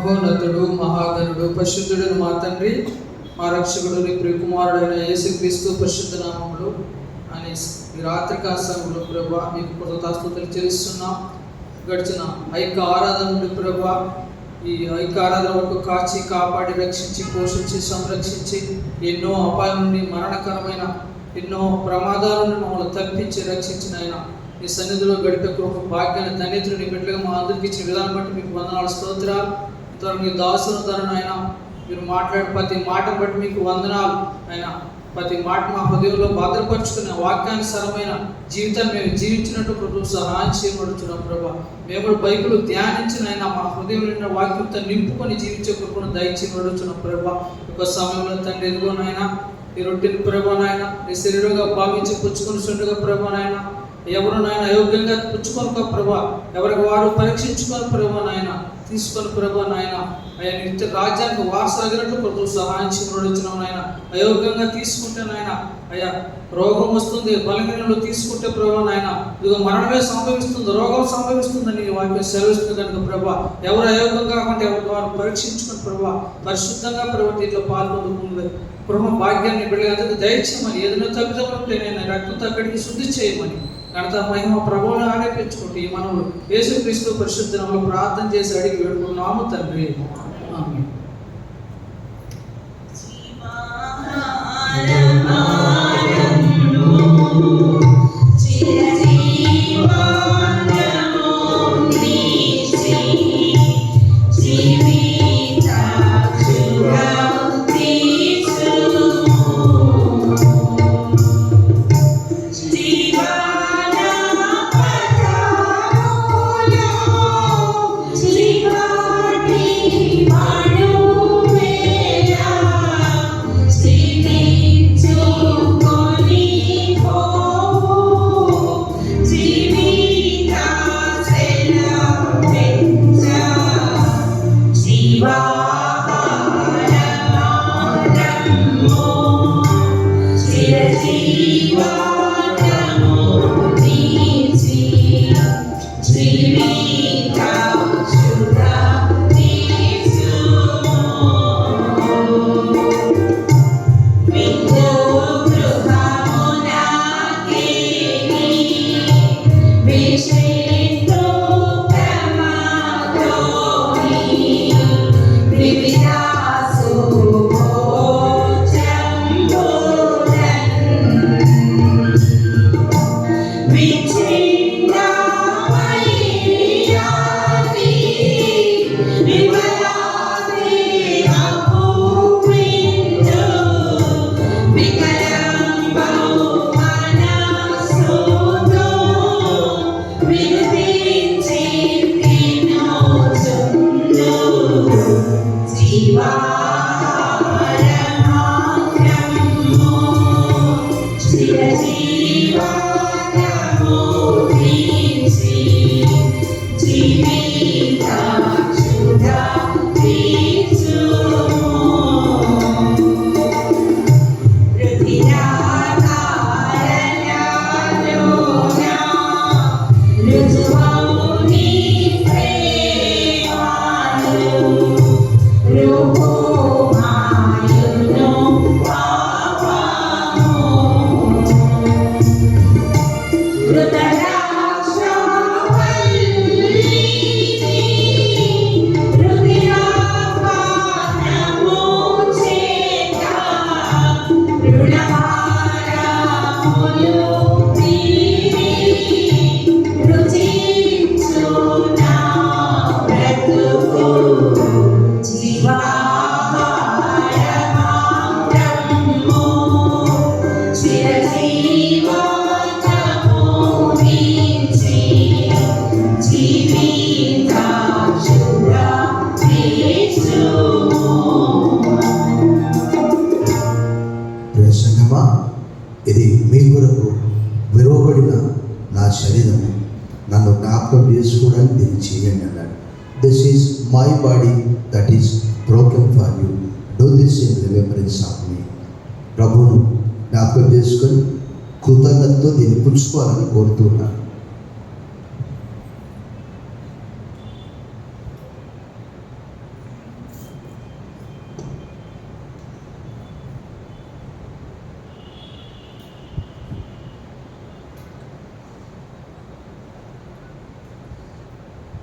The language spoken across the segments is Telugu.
మహోన్నతుడు, మహాగణుడు, పరిశుద్ధుడు మా తండ్రి, మా రక్షకుడు, నీ ప్రియకుమారుడైన యేసుక్రీస్తు పరిశుద్ధ నామములో అని ఈ రాత్రికాల సమయంలో ప్రభా మీకు కృతజ్ఞతలు చెల్లిస్తున్నాం. గడిచిన ఐక్య ఆరాధన నుండి ప్రభా ఈ ఐక్య ఆరాధన వరకు కాచి కాపాడి రక్షించి పోషించి సంరక్షించి ఎన్నో అపాయం నుండి మరణకరమైన ఎన్నో ప్రమాదాల నుండి మమ్మల్ని తప్పించి రక్షించిన ఆయన మీ సన్నిధిలో గడిపే కృప భాగ్యాన్ని ధన్యతలు నీ బిడ్డలుగా మా అందరికి ఇచ్చిన విధానం బట్టి మీకు వందనాలు, స్తోత్రాలు. ఇంతవరకు మీ దాసుల ధరను ఆయన మీరు మాట్లాడే ప్రతి మాట బట్టి మీకు వందనాలు. ఆయన ప్రతి మాట మా హృదయంలో భద్రపరుచుకున్న వాక్యానుసారమైన జీవితాన్ని మేము జీవించినట్టు ప్రభు సహాయం చేయబడుతున్నాం. ప్రభా మేము బైబిల్ ధ్యానించిన ఆయన మా హృదయంలో వాక్యంతో నింపుకొని జీవించే కృపను దయచేయబడుతున్నాం. ప్రభా ఒక సమయంలో తండ్రి ఎదుగునైనా ఈ రొట్టెని ప్రభానైనా నీ శరీరంగా భావించి పుచ్చుకొని చుండగా ప్రభానైనా ఎవరు నాయన అయోగ్యంగా పుచ్చుకొని ప్రభా ఎవరికి వారు పరీక్షించుకొని ప్రభా నాయన తీసుకొని ప్రభా నాయన అయ్యా నిత్య రాజ్యానికి వారసగినట్టు ప్రభు సహాయం చేయబడుచున్నాం. నాయన అయోగ్యంగా తీసుకుంటే నాయన అయ్యా రోగం వస్తుంది, బలహీనలు తీసుకుంటే ప్రభా నాయన ఇదిగో మరణమే సంభవిస్తుంది, రోగం సంభవిస్తుందని వాక్యం సెలవిస్తుంది కనుక ప్రభా ఎవరు అయోగ్యంగా కాకుండా ఎవరికి వారు పరీక్షించుకొని ప్రభా పరిశుద్ధంగా ప్రభు దీంట్లో పాల్పొందుకుంది ప్రభు భాగ్యాన్ని బిడ్డలందరికీ దయచేయమని, ఏదైనా తప్పిదం ఉంటే నేను రక్తంతో అక్కడికి శుద్ధి చేయమని ఘనత మహిమ ప్రభువుని ఆలపించుకుంటూ ఈ మనవులు యేసుక్రీస్తు పరిశుద్ధ నామములో ప్రార్థన చేసి అడిగి వేడుకున్నాము తండ్రి, ఆమేన్. ఇది మీ కొరకు విలువబడిన నా శరీరం, నన్ను జ్ఞాపకం చేసుకోవడానికి దీన్ని చేయండి అన్నాడు. This is my body that is broken for you, do this in remembrance of me. ప్రభువును జ్ఞాపకం చేసుకొని కృతజ్ఞతతో దీన్ని పుచ్చుకోవాలని కోరుతున్నాను.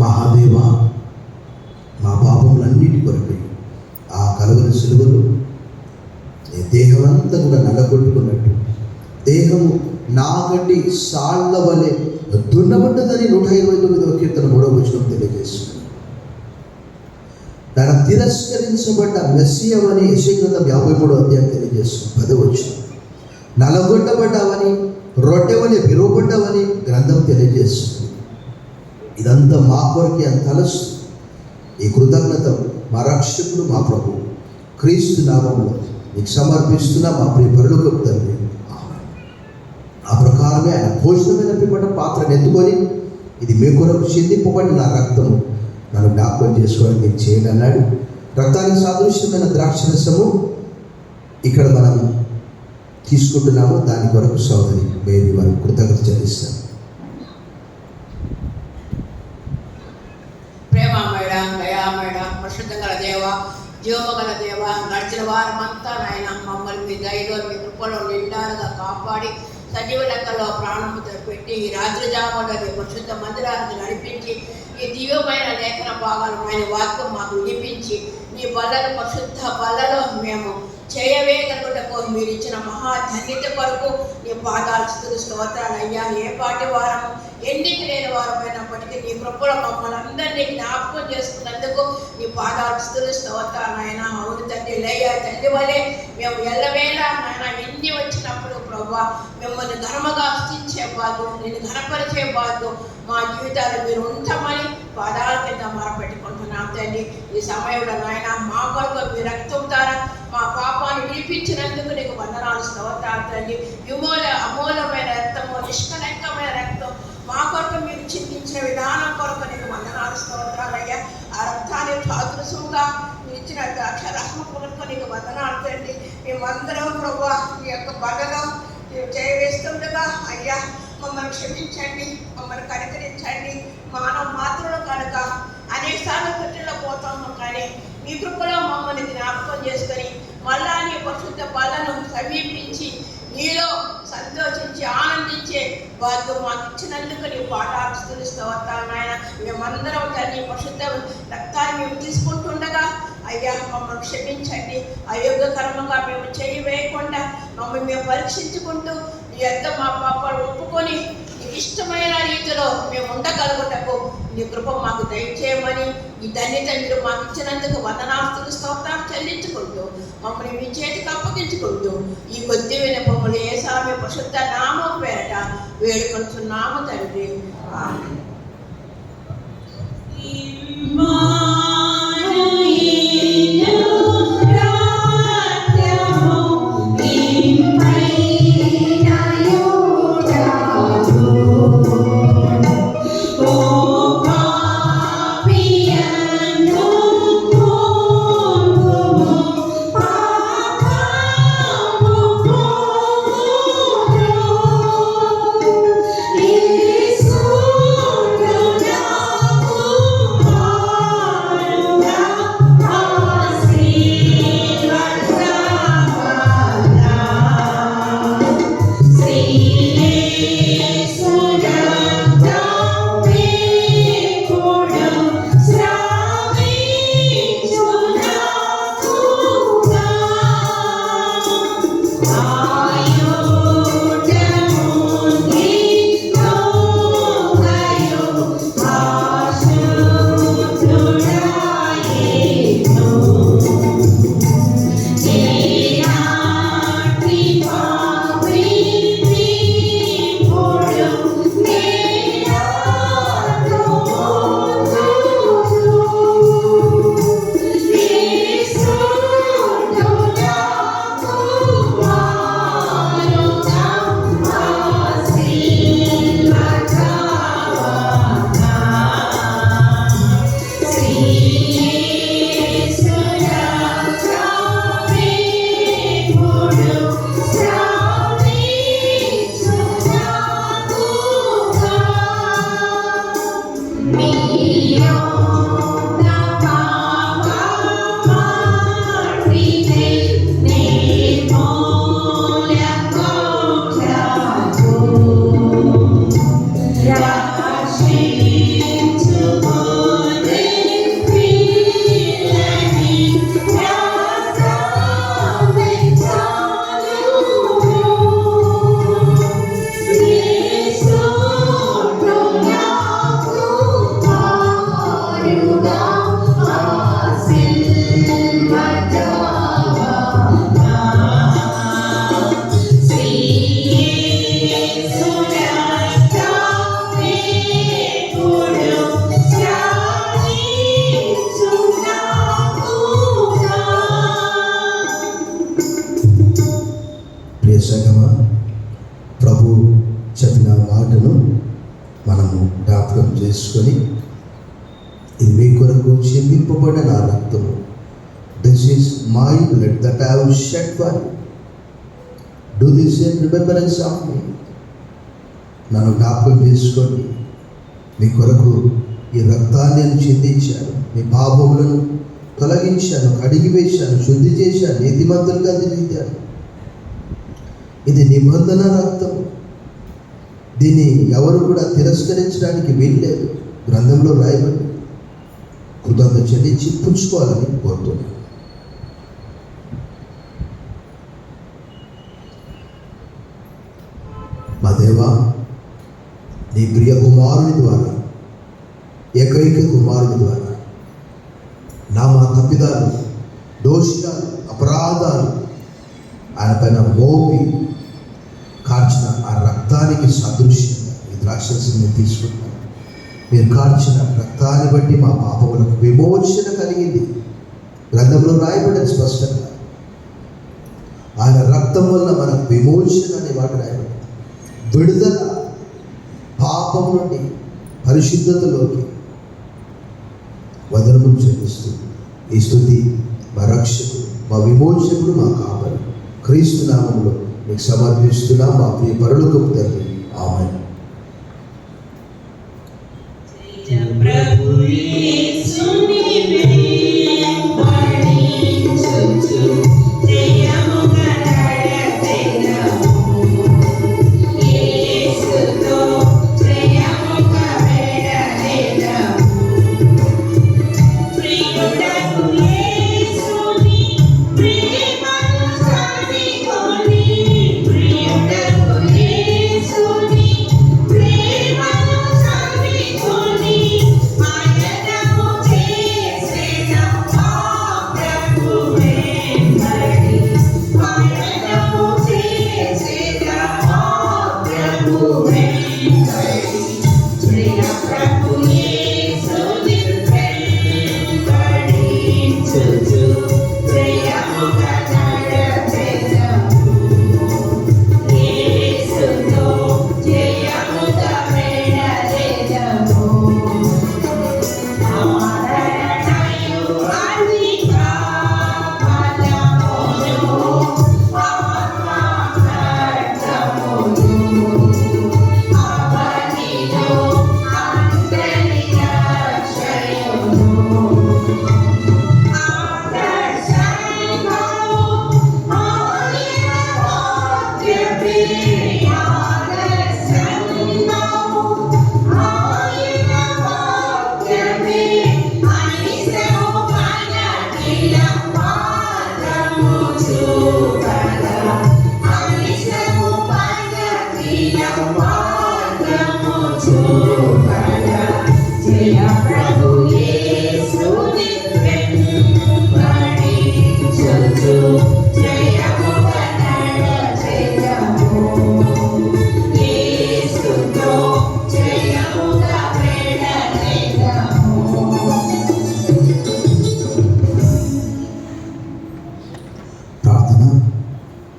మహాదేవ, మా పాపములన్నిటి కొరకై ఆ కలువరి సిలువలో నీ దేహమంతా కూడా నల్లగొట్టుకున్నట్టు దేహము నాగటి సాళ్ల వలె దున్నబడ్డదని 129వ కీర్తన 3వ వచనం తెలియజేస్తుంది. తన తిరస్కరించబడ్డ మెస్సియవని యెషయా 53వ అధ్యాయం తెలియజేస్తుంది 10వ వచనం. నలగొట్టబడ్డావని, రొట్టెవని విరువబడ్డావని గ్రంథం తెలియజేస్తుంది. ఇదంతా మా కొరకే అని తలస్తుంది. ఈ కృతజ్ఞత మా రక్షకుడు మా ప్రభువు క్రీస్తు నామములో నీకు సమర్పిస్తున్నా మా ప్రియ పరలోకపు తండ్రి. ఆ ప్రకారమే ఆయన భోజనమైన పిమ్మట పాత్రను ఎత్తుకొని, ఇది మీ కొరకు చిందింపబడిన నా రక్తము, నన్ను జ్ఞాపకం చేసుకోవడానికి నేను చేయండి అన్నాడు. రక్తానికి సాదృశ్యమైన ద్రాక్షరసము ఇక్కడ మనం తీసుకుంటున్నాము. దాని కొరకు సోదరి మేరీ వారు కృతజ్ఞత చెల్లిస్తాను. ప్రేమమేడ, దయామేడ, పరిశుద్ధంగల దేవ, జీవమగల దేవ, గడిచిన వారమంతా నాయన మమ్మల్ని మీ దయలో మీ కృపలో నిండారుగా కాపాడి సజీవ లెక్కలో ప్రాణముతో పెట్టి ఈ రాత్రి జాములో మీ పరిశుద్ధ మందిరానికి నడిపించి ఈ దివ్యమైన లేఖన భాగాలు ఆయన వాక్యం మాకు వినిపించి నీ బలలో పరిశుద్ధ బలలో మేము చేయవేయగలుగుటకు మీరు ఇచ్చిన మహాధన్యత కొరకు నీ పాదాలు స్తోత్రాలు అయ్యా. ఏ పాటి వారము ఎన్నిక లేని వారమైనప్పటికీ నీ కృపలో మమ్మల్ని అందరినీ జ్ఞాపకం చేసుకున్నందుకు నీ పాదాలు స్తోత్రాలు ఆయన. అవును తండ్రి, లేయ తల్లి వలె మేము ఎల్లవేళ నాయన ఎన్ని వచ్చినప్పుడు ప్రభా మిమ్మల్ని ఘనముగా స్థించే బాధు, నేను ఘనపరిచే బాధు మా జీవితాలు మీరు ఉంటామని పాదాల కింద మొరపెట్టుకుంటున్నాం తండ్రి. ఈ సమయంలో నాయన మా కొరకు మీ రక్తం ద్వారా మా పాపాన్ని విడిపించినందుకు నీకు వందనాలు స్తోత్రాలు తండ్రి. అమూలమైన రక్తము, నిష్కలంకమైన రక్తం మా కొరకు మీరు చింతించిన విధానం కొరకు నీకు వందనాలు స్తోత్రాలయ్యా. ఆ రక్తాన్ని సాదృశ్యంగా మీరు ఇచ్చిన ద్రాక్షరసం కొరకు నీకు వందనాలు తండ్రి. మేమందరం ప్రభా మీ యొక్క బలలో మీరు చేయవేస్తుండగా అయ్యా మమ్మల్ని క్షమించండి, మమ్మల్ని కనికరించండి. మానవ మాత్రులు కనుక అనేక సార్లు కట్టెల్లో పోతాము, కానీ మీ కృపలో మమ్మల్ని జ్ఞాపకం చేసుకొని మళ్ళా నీ పరిశుద్ధ బలను సమీపించి నీలో సంతోషించి ఆనందించే భాగ్యం మాకు ఇచ్చినందుకు నీ పాఠాలు స్తోత్రాలు నాయన. మేమందరం తల్లి పరిశుద్ధ రక్తాన్ని మేము తీసుకుంటుండగా అయ్యా మమ్మల్ని క్షమించండి. అయోగ్యకరంగా మేము చేయి వేయకుండా మమ్మల్ని మేము పరీక్షించుకుంటూ నీ యొక్క మా పాపాలు ఒప్పుకొని నీకు ఇష్టమైన రీతిలో మేము ఉండగలుగుటకు నీ కృప మాకు దయచేయమని ఈ ధన్యత మీరు మాకు ఇచ్చినందుకు వందనాస్తులు స్తోత్రాలు చెల్లించుకుంటూ మమ్మల్ని మీ చేతికి అప్పగించుకుంటూ ఈ కొద్ది వినపములు యేసయ్య పరిశుద్ధ నామం పేరట వేడుకొంచున్నాము తండ్రి. ఆమేన్. మాటలను మనము జ్ఞాపకం చేసుకొని, ఇది మీ కొరకు చిందింపబడిన నా రక్తము, this is my blood that I have shed for you, do this in remembrance of me. నన్ను జ్ఞాపకం చేసుకోండి, మీ కొరకు ఈ రక్తాన్ని నేను చిందించాను, మీ పాపములను తొలగించాను, కడిగి వేశాను, శుద్ధి చేశాను, నీతిమంతులుగా తిరిగాను. ఇది నిబంధన రక్తం, దీన్ని ఎవరు కూడా తిరస్కరించడానికి వీల్లేదు. గ్రంథంలో రాయబడి కృతజ్ఞత చెల్లించి పుచ్చుకోవాలని కోరుతున్నాను. మా దేవా, నీ ప్రియ కుమారుని ద్వారా, ఏకైక కుమారుని ద్వారా మా తప్పిదాలు, దోషాలు, అపరాధాలు ఆయన పైన మోపి కార్చిన ఆ రక్తానికి సదృశ్యంగా ఈ ద్రాక్షరసాన్ని తీసుకుంటాను. మీరు కార్చిన రక్తాన్ని బట్టి మా పాపములకు విమోచన కలిగింది. గ్రంథంలో రాయబడింది స్పష్టంగా, ఆయన రక్తం వల్ల మనకు విమోచన అనే వాడు రాయబడింది. విడుదల, పాపం నుండి పరిశుద్ధతలోకి. వందనములు చెల్లిస్తూ ఈ స్తుతి మా రక్షకుడు, మా విమోచకుడు, మా కాపరి క్రీస్తు నామములో మీకు సమర్పిస్తున్నాం మా ప్రియ పరలోకపు తండ్రి. ఆమేన్.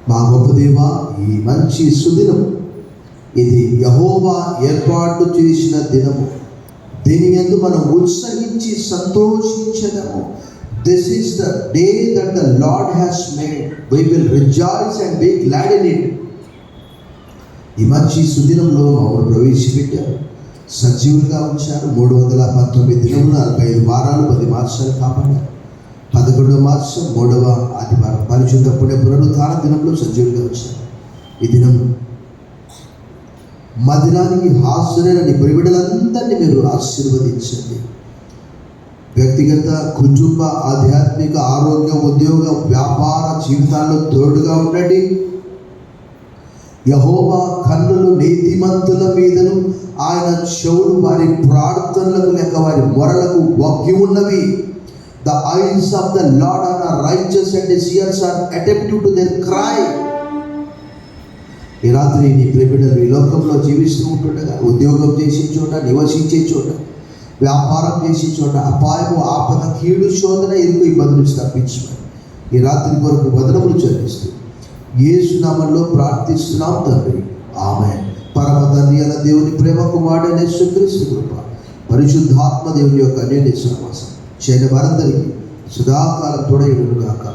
మా గొప్ప దేవా, ఈ మంచి సుదినం, ఇది యెహోవా ఏర్పాటు చేసిన దినము. దీని యందు మనం ఉత్సహించి సంతోషించదము. This is the day that the lord has made, we will rejoice and be glad in it. ఈ మంచి సుదినంలో మమ్మల్ని ప్రవేశపెట్టారు, సజీవులుగా ఉంచారు. 319 దినములు, 45 వారాలు, 10 మాసాలు కాపాడారు. 11వ మాసం 3వ ఆదివారం పరిశుద్ధ పుణ్య పునరుద్ధాన దినంలో సజీవులుగా వచ్చారు. ఈ దినం మా దినానికి హాజరైన నీ ప్రియబిడ్డలందరినీ మీరు ఆశీర్వదించండి. వ్యక్తిగత, కుటుంబ, ఆధ్యాత్మిక, ఆరోగ్య, ఉద్యోగ, వ్యాపార జీవితాల్లో తోడుగా ఉండండి. యెహోవా కన్నులు నీతిమంతుల మీదను, ఆయన చెవులు వారి ప్రార్థనలకు లేక వారి మొరలకు వగ్గి ఉన్నవి. The eyes of the Lord are righteous and his ears are attentive to their cry. ఈ రాత్రి నీ ప్రియబిడ్డలు ఈ లోకంలో జీవిస్తూ ఉంటుండగా, ఉద్యోగం చేసే చోట, నివసించే చోట, వ్యాపారం చేసే చోట అపాయము, ఆపద, కీడు, శోధన, ఇరుకు ఇబ్బంది నుంచి తప్పించమని ఈ రాత్రి కొరకు వదనములు చెల్లిస్తూ యేసు నామములో ప్రార్థిస్తున్నాం తండ్రి. ఆమేన్. పరమ తండ్రి అయిన దేవుని ప్రేమ కుమారుడైన యేసుక్రీస్తు కృప పరిశుద్ధాత్మ దేవుని యొక్క అన్యోన్య సహవాసం చేయని వారందరికీ సదాకాలం తోడయుడుగాక.